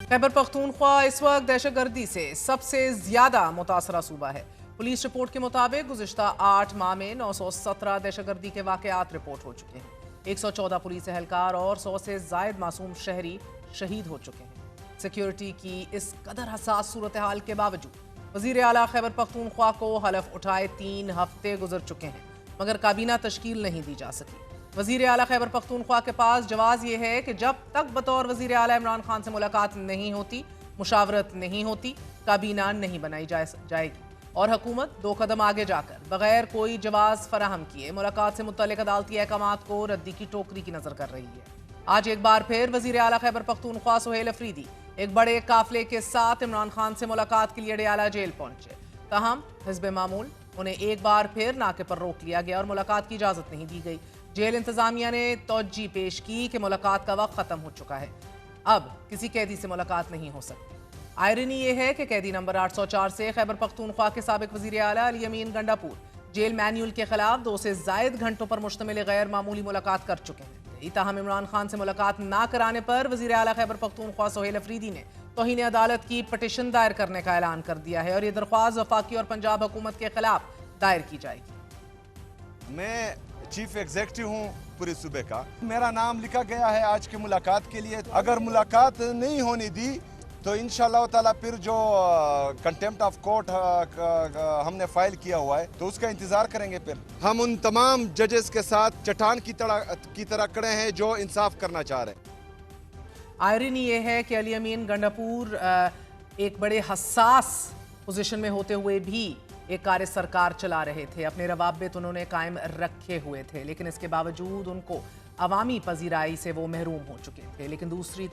खैबर पख्तूनख्वा इस वक्त दहशतगर्दी से सबसे ज्यादा मुतासरा सूबा है। पुलिस रिपोर्ट के मुताबिक गुज़िश्ता 8 माह में 917 दहशतगर्दी के वाक़यात रिपोर्ट हो चुके हैं। 114 पुलिस एहलकार और 100 से जायद मासूम शहरी शहीद हो चुके हैं। सिक्योरिटी की इस कदर हसास सूरत हाल के बावजूद वज़ीर आला खैबर पख्तूनख्वा को हलफ उठाए 3 हफ्ते गुजर चुके हैं, मगर काबीना तश्कील नहीं दी जा सकी। वज़ीर आला खैबर पख्तूनख्वा के पास जवाब ये है कि जब तक बतौर वज़ीर आला इमरान खान से मुलाकात नहीं होती, मुशावरत नहीं होती, काबीना नहीं बनाई जाएगी और हुकूमत 2 कदम आगे जाकर बगैर कोई जवाब फराहम किए मुलाकात से मुतल्लिक़ अदालती अहकामात को रद्दी की टोकरी की नज़र कर रही है। आज एक बार फिर वज़ीर आला खैबर पख्तूनख्वा सुहेल अफरीदी एक बड़े काफिले के साथ इमरान खान से मुलाकात के लिए अडयाला जेल पहुंचे। ताहम हिज़्ब मामूल उन्हें एक बार फिर नाके पर रोक लिया गया और मुलाकात की इजाज़त नहीं दी गई। जेल इंतजामिया ने तौज्जी पेश की कि मुलाकात का वक्त खत्म हो चुका है, अब किसी कैदी से मुलाकात नहीं हो सकती। आयरनी यह है कि कैदी नंबर 804 से खैबर पख्तूनख्वा के साबिक वज़ीर आला अली अमीन गंडापुर जेल मैन्यूल के खिलाफ 2 से ज़ायद घंटों पर मुश्तमिल गैर मामूली मुलाकात कर चुके हैं। ताहम इमरान खान से मुलाकात ना कराने पर वज़ीर आला खैबर पख्तूनख्वा सुहेल अफरीदी ने तौहीन अदालत की पटिशन दायर करने का ऐलान कर दिया है और ये दरख्वास्त वफाकी और पंजाब हुकूमत के खिलाफ दायर की जाएगी। मैं चीफ एग्जीक्यूटिव हूँ पूरे सूबे का, मेरा नाम लिखा गया है आज की मुलाकात के लिए। अगर मुलाकात नहीं होने दी तो इंशाअल्लाह ताला फिर जो कंटेम्प्ट ऑफ कोर्ट हमने फाइल किया हुआ है तो उसका इंतजार करेंगे। फिर हम उन तमाम जजेस के साथ चट्टान की तरह खड़े हैं जो इंसाफ करना चाह रहे हैं। आयरनी ये है कि अली अमीन गंडापुर एक बड़े हसास पोजीशन में होते हुए भी एक कार्य सरकार चला रहे थे, अपने रवाबित उन्होंने कायम रखे हुए थे, लेकिन इसके बावजूद उनको अवामी पजीराई से वो महरूम हो चुके थे। लेकिन दूसरी